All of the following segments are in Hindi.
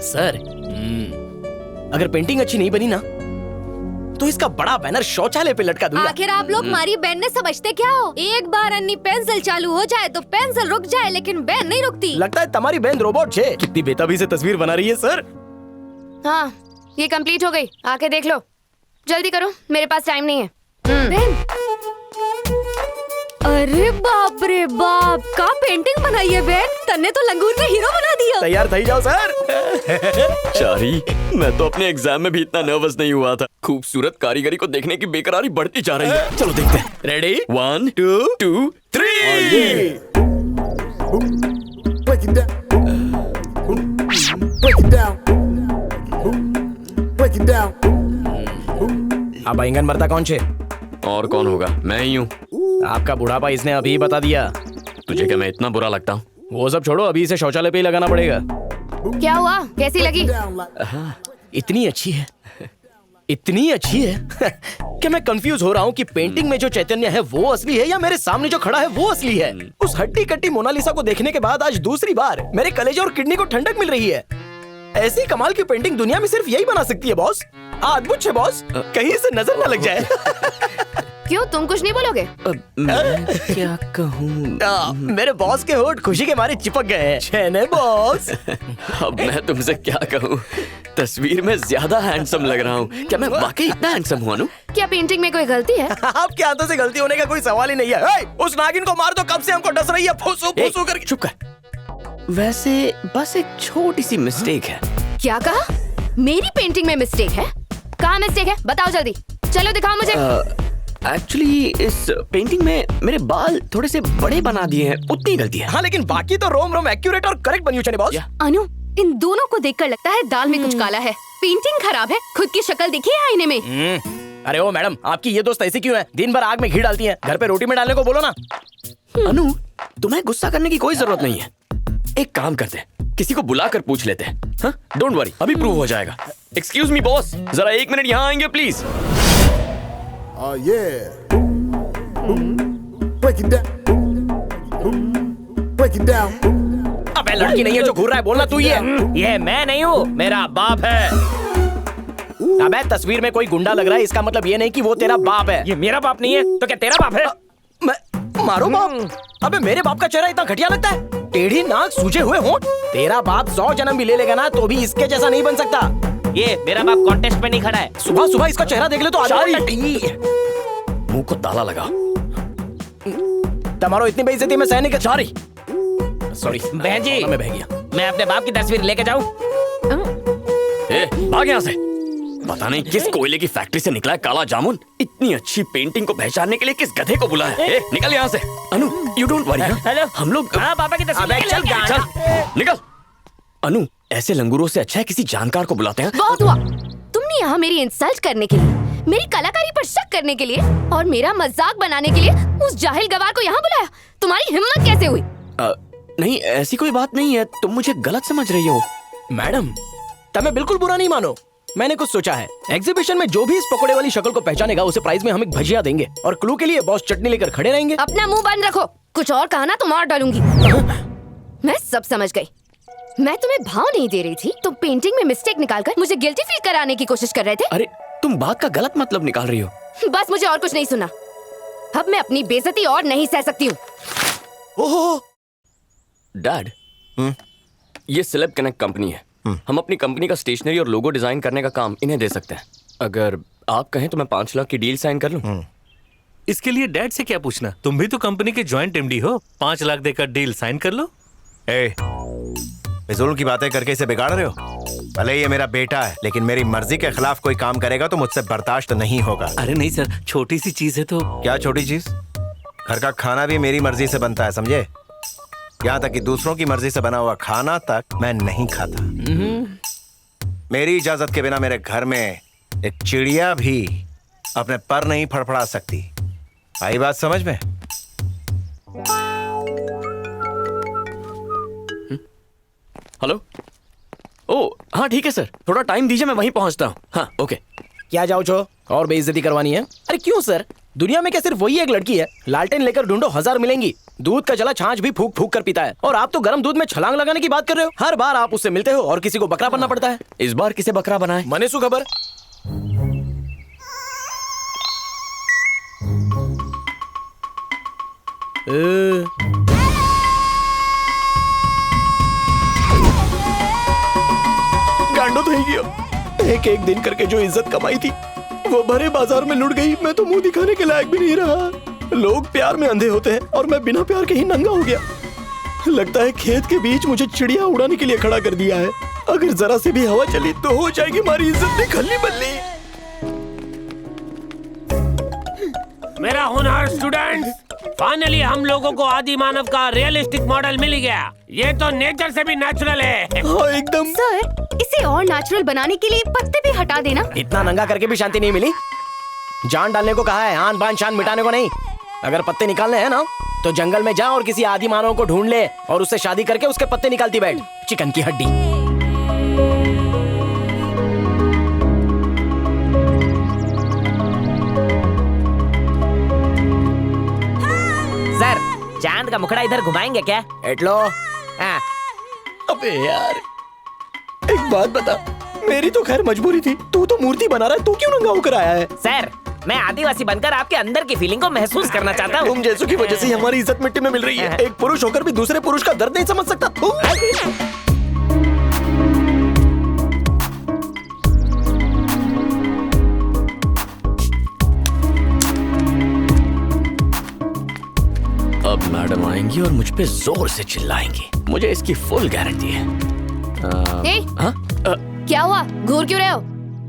सर अगर पेंटिंग अच्छी नहीं बनी ना तो इसका बड़ा बैनर शौचालय पे लटका दूंगा। आखिर आप लोग हमारी बहन ने समझते क्या हो? एक बार अन्नी पेंसिल चालू हो जाए तो पेंसिल रुक जाए, लेकिन बहन नहीं रुकती। लगता है तुम्हारी बहन रोबोट है। कितनी बेताबी से तस्वीर बना रही है सर। हाँ, ये कंप्लीट हो गई, आके देख लो। जल्दी करो, मेरे पास टाइम नहीं है। बहन, अरे बाप रे बाप, का पेंटिंग बनाई है बहन। तन्ने तो लंगूर में हीरो बना दिया। तैयार थई जाओ सर। चारी, मैं तो अपने एग्जाम में भी इतना नर्वस नहीं हुआ था। खूबसूरत कारीगरी को देखने की बेकरारी बढ़ती जा रही है। चलो देखते हैं। Ready 1 2 3। Break it down. Break it down. Break it down. अब आइंगन मरता कौन छे? और कौन होगा? मैं ही हूँ। आपका बुढ़ापा इसने अभी बता दिया। तुझे क्या मैं इतना बुरा लगता हूँ? वो सब छोड़ो, अभी इसे शौचालय पे ही लगाना पड़ेगा। क्या हुआ? कैसी लगी? इतनी अच्छी है, इतनी अच्छी है कि मैं कंफ्यूज हो रहा हूँ कि पेंटिंग में जो चैतन्य है वो असली है या मेरे सामने जो खड़ा है वो असली है। उस हट्टी कट्टी मोनालिसा को देखने के बाद आज दूसरी बार मेरे कलेजे और किडनी को ठंडक मिल रही है। ऐसी कमाल की पेंटिंग दुनिया में सिर्फ यही बना सकती है बॉस। अद्भुत है बॉस, कहीं से नजर न लग जाए। क्यों, तुम कुछ नहीं बोलोगे? मैं क्या कहूँ? मेरे बॉस के होठ खुशी के मारे चिपक गए हैं। छेने बॉस। अब मैं तुमसे क्या कहूँ? तस्वीर में ज्यादा हैंडसम लग रहा हूँ। क्या मैं वाकई इतना हैंडसम हुआ? क्या पेंटिंग में कोई गलती है? आपके हाथों से गलती होने का कोई सवाल ही नहीं है। हे, उस नागिन को मार दो, कब से हमको डस रही है। फुसू फुसू करके। चुप कर। वैसे बस एक छोटी सी मिस्टेक है। क्या कहा? मेरी पेंटिंग में मिस्टेक है? कहाँ मिस्टेक है? बताओ जल्दी। चलो दिखाओ मुझे। एक्चुअली इस पेंटिंग में मेरे बाल थोड़े से बड़े बना दिए हैं, उतनी गलती है। हाँ, लेकिन बाकी तो रोम रोम एक्यूरेट और करेक्ट बनी हुई है बॉस। अनु, इन दोनों को देखकर लगता है दाल में कुछ काला है। पेंटिंग खराब है, खुद की शक्ल देखी है आईने में? अरे ओ मैडम, आपकी ये दोस्त ऐसी क्यों है? दिन भर आग में घी डालती है, घर पे रोटी में डालने को बोलो ना। अनु, तुम्हें गुस्सा करने की कोई जरूरत नहीं है। एक काम करते हैं, किसी को बुलाकर पूछ लेते हैं। हाँ, डोंट वरी, अभी प्रूव हो जाएगा। एक्सक्यूज मी बॉस, जरा 1 मिनट यहाँ आएंगे please. Oh yeah. Break it down. Break it down. अबे लड़की नहीं है जो घूर रहा है, बोलना तू ही है। ये मैं नहीं हूँ, मेरा बाप है। अबे तस्वीर में कोई गुंडा लग रहा है, इसका मतलब ये नहीं कि वो तेरा बाप है। ये मेरा बाप नहीं है तो क्या तेरा बाप है? मैं मारो बाप? अबे मेरे बाप का चेहरा इतना घटिया लगता है? टेढ़ी नाक, सूजे हुए होंठ। तेरा बाप 100 जन्म भी ले लेगा ना तो भी इसके जैसा नहीं बन सकता। ये मेरा बाप कॉन्टेस्ट में नहीं खड़ा है। सुबह सुबह इसका चेहरा देख ले तो मुंह को ताला लगा। तुम्हारो इतनी बेइज्जती में सहने के चारी। सॉरी बहन जी, मैं बह गया। मैं अपने बाप की तस्वीर लेके जाऊं? भाग यहाँ से। पता नहीं किस कोयले की फैक्ट्री से निकला है काला जामुन। इतनी अच्छी पेंटिंग को पहचानने के लिए किस गधे को बुलाया है? निकल यहाँ से। अनु, यू डोंट वरी। हेलो, हम लोग पापा की तस्वीर अबे चल, चल निकल। अनु, ऐसे लंगूरों से अच्छा है किसी जानकार को बुलाते हैं। बहुत हुआ। तुमने यहाँ मेरी इंसल्ट करने के लिए, मेरी कलाकारी पर शक करने के लिए और मेरा मजाक बनाने के लिए उस जाहिल गवार को यहाँ बुलाया। तुम्हारी हिम्मत कैसे हुई? नहीं, ऐसी कोई बात नहीं है, तुम मुझे गलत समझ रही हो। मैडम, तमें बिल्कुल बुरा नहीं मानो। मैंने कुछ सोचा है। एग्जीबिशन में जो भी इस पकोड़े वाली शक्ल को पहचानेगा उसे प्राइज में हम एक भजिया देंगे और क्लू के लिए बॉस चटनी लेकर खड़े रहेंगे। अपना मुंह बंद रखो। कुछ और कहा ना तो मार डालूंगी। मैं सब समझ गई। मैं तुम्हें भाव नहीं दे रही थी, तुम पेंटिंग में मिस्टेक निकालकर मुझे गिल्टी फील कराने की कोशिश कर रहे थे। अरे तुम बात का गलत मतलब निकाल रही हो। बस मुझे और कुछ नहीं सुना। अब मैं अपनी बेइज्जती और नहीं सह सकती हूँ। ओहो, डैड, ये सेलेब कनेक्ट कंपनी है। हम अपनी कंपनी का स्टेशनरी और लोगो डिजाइन करने का काम इन्हें दे सकते हैं। अगर आप कहें तो मैं 5 लाख की डील साइन कर लूं। इसके लिए डैड से क्या पूछना, तुम भी तो कंपनी के जॉइंट एमडी हो। 5 लाख देकर डील साइन कर लो। फिजूल की बातें करके इसे बिगाड़ रहे हो। भले ये मेरा बेटा है, लेकिन मेरी मर्जी के खिलाफ कोई काम करेगा तो मुझसे बर्दाश्त नहीं होगा। अरे नहीं सर, छोटी सी चीज है तो। क्या छोटी चीज? घर का खाना भी मेरी मर्जी से बनता है, समझे? यहाँ तक कि दूसरों की मर्जी से बना हुआ खाना तक मैं नहीं खाता। मेरी इजाजत के बिना मेरे घर में एक चिड़िया भी अपने पर नहीं फड़फड़ा सकती। आई बात समझ में? हेलो। ओ हाँ ठीक है सर, थोड़ा टाइम दीजिए, मैं वहीं पहुंचता हूँ। हाँ ओके। क्या जाओ छो और बेइज्जती करवानी है? अरे क्यों सर, दुनिया में क्या सिर्फ वही एक लड़की है? लालटेन लेकर ढूंढो, 1000 मिलेंगी। दूध का जला छाछ भी फूक फूक कर पीता है, और आप तो गर्म दूध में छलांग लगाने की बात कर रहे हो। हर बार आप उससे मिलते हो और किसी को बकरा बनना पड़ता है। इस बार किसे बकरा बनाए? मने सु खबर। गांडो तो ही गया। एक दिन करके जो इज्जत कमाई थी वो भरे बाजार में लुट गई। मैं तो मुंह दिखाने के लायक भी नहीं रहा। लोग प्यार में अंधे होते हैं और मैं बिना प्यार के ही नंगा हो गया। लगता है खेत के बीच मुझे चिड़िया उड़ाने के लिए खड़ा कर दिया है। अगर जरा से भी हवा चली तो हो जाएगी हमारी इज्जत खल्ली बल्ली। मेरा होनहार स्टूडेंट्स, फाइनली हम लोगों को आदि मानव का रियलिस्टिक मॉडल मिल गया। ये तो नेचर से भी नेचुरल है। हाँ एकदम। सर, इसे और नेचुरल बनाने के लिए पत्ते भी हटा देना। इतना नंगा करके भी शांति नहीं मिली। जान डालने को कहा है, आन बान शान मिटाने को नहीं। अगर पत्ते निकालने हैं ना तो जंगल में जा और किसी आदि मानव को ढूंढ ले और उससे शादी करके उसके पत्ते निकालती बैठ, चिकन की हड्डी। सर, चांद का मुखड़ा इधर घुमाएंगे क्या? एटलो। हाँ। अबे यार, एक बात बता, मेरी तो खैर मजबूरी थी। तू तो मूर्ति बना रहा है, तू क्यों नंगा होकर आया है? सर, मैं आदिवासी बनकर आपके अंदर की फीलिंग को महसूस करना चाहता हूँ। तुम जैसों की वजह से ही हमारी इज्जत मिट्टी में मिल रही है। एक पुरुष होकर भी दूसरे पुरुष का दर्द नहीं समझ सकता। तू अब मैडम आएंगी और मुझ पे जोर से चिल्लाएंगी। मुझे इसकी फुल गारंटी है। ए, हाँ? क्या हुआ? घूर क्यों रहे हो?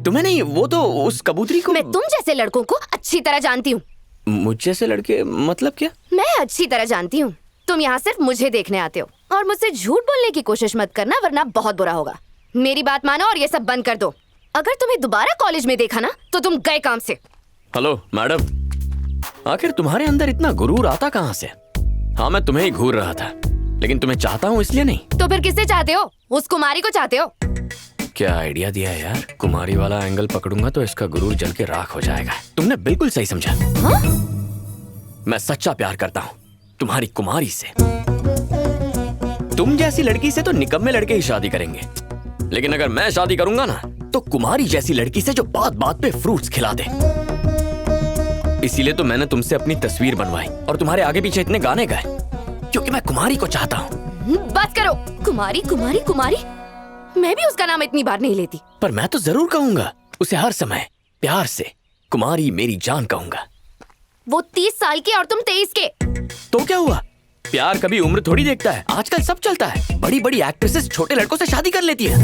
तुम्हें नहीं, वो तो उस कबूतरी को। मैं तुम जैसे लड़कों को अच्छी तरह जानती हूँ। मुझ जैसे लड़के मतलब क्या? मैं अच्छी तरह जानती हूँ। तुम यहाँ सिर्फ मुझे देखने आते हो और मुझसे झूठ बोलने की कोशिश मत करना, वरना बहुत बुरा होगा। मेरी बात मानो और ये सब बंद कर दो। अगर तुम्हें दोबारा कॉलेज में देखा ना तो तुम गए काम से। हेलो मैडम, आखिर तुम्हारे अंदर इतना गुरूर आता कहाँ से? हाँ, मैं तुम्हें ही घूर रहा था, लेकिन तुम्हें चाहता हूँ इसलिए नहीं। तो फिर किससे चाहते हो? उस कुमारी को चाहते हो? क्या आइडिया दिया है यार। कुमारी वाला एंगल पकड़ूंगा तो इसका गुरूर जल के राख हो जाएगा। तुमने बिल्कुल सही समझा। हाँ? मैं सच्चा प्यार करता हूँ तुम्हारी कुमारी से। तुम जैसी लड़की से तो निकम्मे लड़के ही शादी करेंगे, लेकिन अगर मैं शादी करूंगा ना तो कुमारी जैसी लड़की से जो बात बात पे फ्रूट्स खिला दे। इसीलिए तो मैंने तुमसे अपनी तस्वीर बनवाई और तुम्हारे आगे पीछे इतने गाने गाए, क्योंकि मैं कुमारी को चाहता हूँ। बात करो। कुमारी कुमारी कुमारी, मैं भी उसका नाम इतनी बार नहीं लेती। पर मैं तो जरूर कहूंगा उसे, हर समय प्यार से कुमारी मेरी जान कहूंगा। वो 30 साल की और तुम 23 के। तो क्या हुआ? प्यार कभी उम्र थोड़ी देखता है। आजकल सब चलता है। बड़ी बड़ी एक्ट्रेसेस छोटे लड़कों से शादी कर लेती है।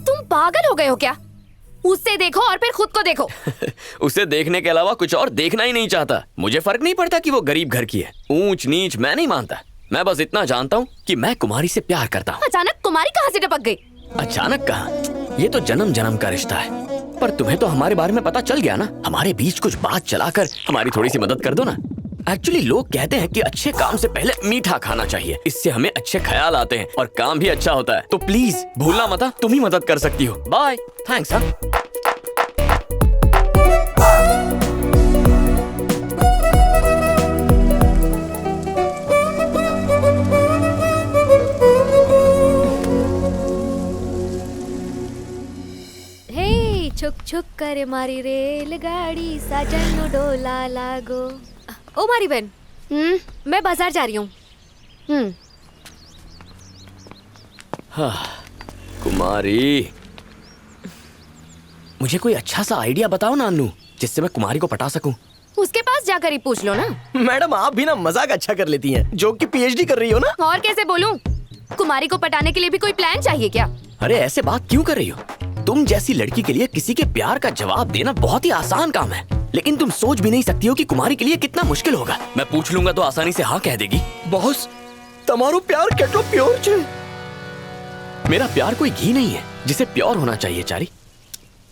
तुम पागल हो गए हो क्या? उससे देखो और फिर खुद को देखो। उसे देखने के अलावा कुछ और देखना ही नहीं चाहता। मुझे फर्क नहीं पड़ता कि वो गरीब घर की है। ऊंच नीच मैं नहीं मानता। मैं बस इतना जानता हूँ कि मैं कुमारी से प्यार करता हूँ। अचानक कुमारी कहाँ से टपक गई? अचानक कहाँ? ये तो जन्म जन्म का रिश्ता है। पर तुम्हें तो हमारे बारे में पता चल गया ना। हमारे बीच कुछ बात चलाकर हमारी थोड़ी सी मदद कर दो ना। एक्चुअली लोग कहते हैं कि अच्छे काम से पहले मीठा खाना चाहिए, इससे हमें अच्छे ख्याल आते हैं और काम भी अच्छा होता है। तो प्लीज भूलना मत, तुम ही मदद कर सकती हो। Bye, thanks. हाँ, छुक छुक करे मारी रेलगाड़ी, साजन डोला लागो। ओ मारी बहन, मैं बाजार जा रही हूँ। कुमारी, मुझे कोई अच्छा सा आइडिया बताओ ना अन्नू, जिससे मैं कुमारी को पटा सकूं। उसके पास जाकर ही पूछ लो ना। मैडम आप भी ना मजाक अच्छा कर लेती हैं। जोक की पीएचडी कर रही हो ना। और कैसे बोलूं? कुमारी को पटाने के लिए भी कोई प्लान चाहिए क्या? अरे ऐसे बात क्यों कर रही हो? तुम जैसी लड़की के लिए किसी के प्यार का जवाब देना बहुत ही आसान काम है, लेकिन तुम सोच भी नहीं सकती हो कि कुमारी के लिए कितना मुश्किल होगा। मैं पूछ लूंगा तो आसानी से हाँ कह देगी। बॉस, तुम्हारो प्यार केटलो प्योर छे। मेरा प्यार कोई घी नहीं है जिसे प्योर होना चाहिए चारी।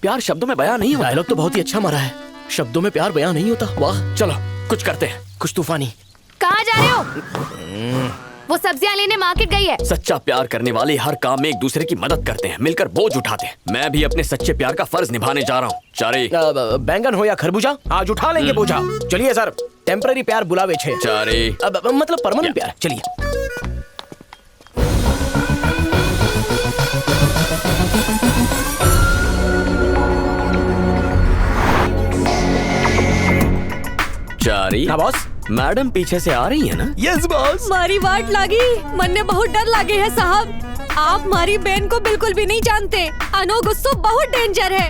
प्यार शब्दों में बयां नहीं होता। डायलॉग तो बहुत ही अच्छा मारा है। शब्दों में प्यार बयां नहीं होता। वाह, चलो कुछ करते हैं। कुछ तूफानी। कहाँ जा रहे हो? वो सब्जियां लेने मार्केट गई है। सच्चा प्यार करने वाले हर काम में एक दूसरे की मदद करते हैं, मिलकर बोझ उठाते हैं। मैं भी अपने सच्चे प्यार का फर्ज निभाने जा रहा हूँ। चारे बैंगन हो या खरबूजा, आज उठा लेंगे बोझा। चलिए सर, टेम्पररी प्यार बुलावे छे। चारे मतलब परमानेंट प्यार। चलिए। चारी। हाँ बॉस। मैडम पीछे से आ रही है ना? Yes boss. मारी वाट लागी, मन ने बहुत डर लागे है साहब। आप मारी बहन को बिल्कुल भी नहीं जानते। अनो गुस्सो बहुत डेंजर है।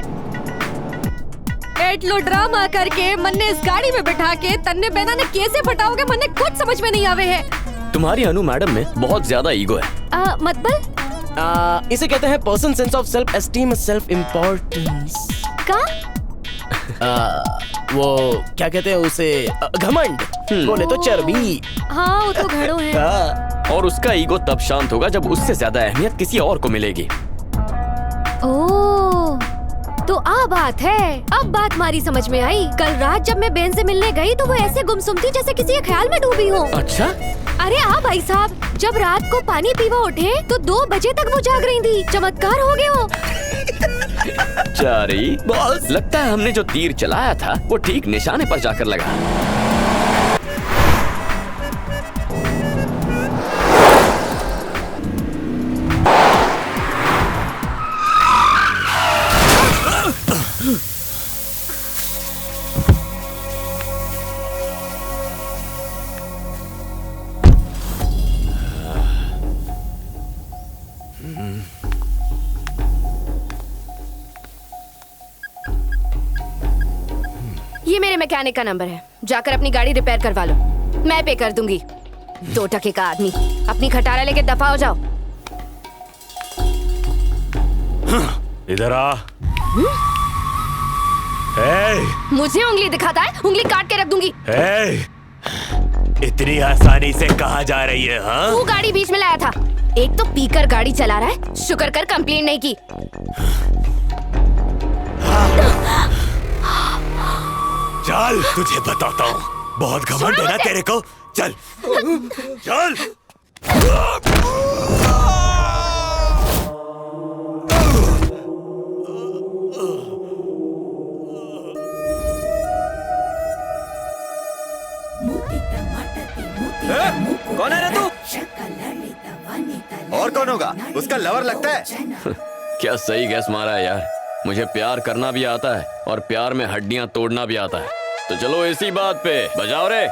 एटलो ड्रामा करके मन ने इस गाड़ी में बिठा के तन्ने बहना ने कैसे फटाओगे, मन ने कुछ समझ में नहीं आवे है। तुम्हारी अनु मैडम में बहुत ज्यादा ईगो है। मतलब इसे कहते हैं person sense of self esteem, self importance का वो क्या कहते हैं उसे, घमंड बोले तो चर्बी। हाँ वो तो घड़ों है। और उसका ईगो तब शांत होगा जब उससे ज्यादा अहमियत किसी और को मिलेगी। ओह, तो आ बात है। अब बात मारी समझ में आई। कल रात जब मैं बहन से मिलने गई तो वो ऐसे गुमसुम थी जैसे किसी के ख्याल में डूबी हो। अच्छा? अरे हाँ भाई साहब, जब रात को पानी पीवा उठे तो 2 बजे तक वो जाग रही थी। चमत्कार हो गए हो। चारी बॉस, लगता है हमने जो तीर चलाया था वो ठीक निशाने पर जाकर लगा। ये मेरे मैकेनिक का नंबर है, जाकर अपनी गाड़ी रिपेयर करवा लो। मैं पे कर दूंगी। 2 टके का आदमी, अपनी खटारा लेके दफा हो जाओ। इधर आ। मुझे उंगली दिखाता है, उंगली काट के रख दूंगी। इतनी आसानी से कहाँ जा रही है? हाँ? तू गाड़ी बीच में लाया था। एक तो पीकर गाड़ी चला रहा है, शुक्र कर कंप्लेंट नहीं की। चल तुझे बताता हूँ, बहुत घमंड है ना तेरे को। चल चल। कौन है रे तू? और कौन होगा? उसका लवर लगता है। क्या सही गैस मारा है यार। मुझे प्यार करना भी आता है और प्यार में हड्डियां तोड़ना भी आता है। तो चलो इसी बात पे बजाओ रे।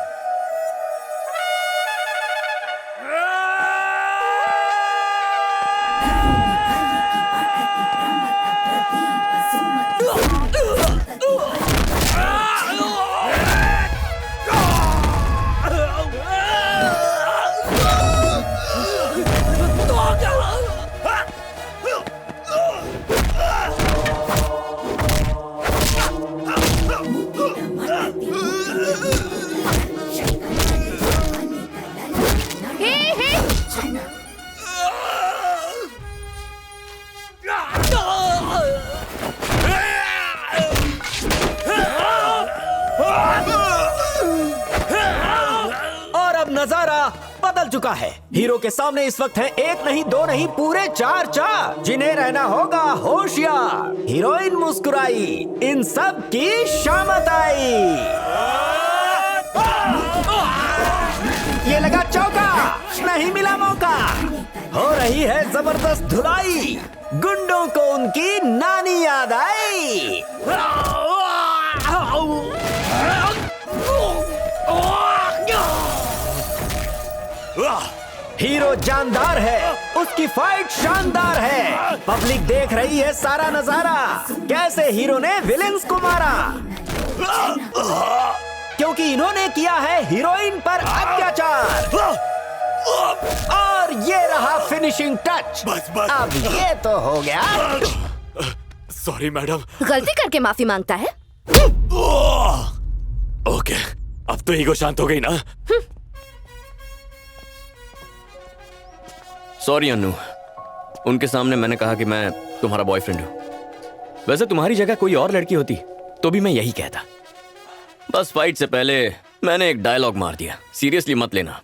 नजारा बदल चुका है। हीरो के सामने इस वक्त है 1 नहीं 2 नहीं पूरे 4 चार, जिन्हें रहना होगा होशियार। हीरोइन मुस्कुराई, इन सब की शामत आई। ये लगा चौका, नहीं मिला मौका। हो रही है जबरदस्त धुलाई, गुंडों को उनकी नानी याद आई। हीरो जानदार है, उसकी फाइट शानदार है। पब्लिक देख रही है सारा नजारा, कैसे हीरो ने विलेंस को मारा, क्योंकि इन्होंने किया है हीरोइन पर अत्याचार। और ये रहा फिनिशिंग टच। बस बस। अब ये तो हो गया। Sorry madam. गलती करके माफी मांगता है। ओके, अब तो ईगो शांत हो गई ना। सॉरी अन्नू, उनके सामने मैंने कहा कि मैं तुम्हारा बॉयफ्रेंड हूं। वैसे तुम्हारी जगह कोई और लड़की होती तो भी मैं यही कहता। बस फाइट से पहले मैंने एक डायलॉग मार दिया, सीरियसली मत लेना।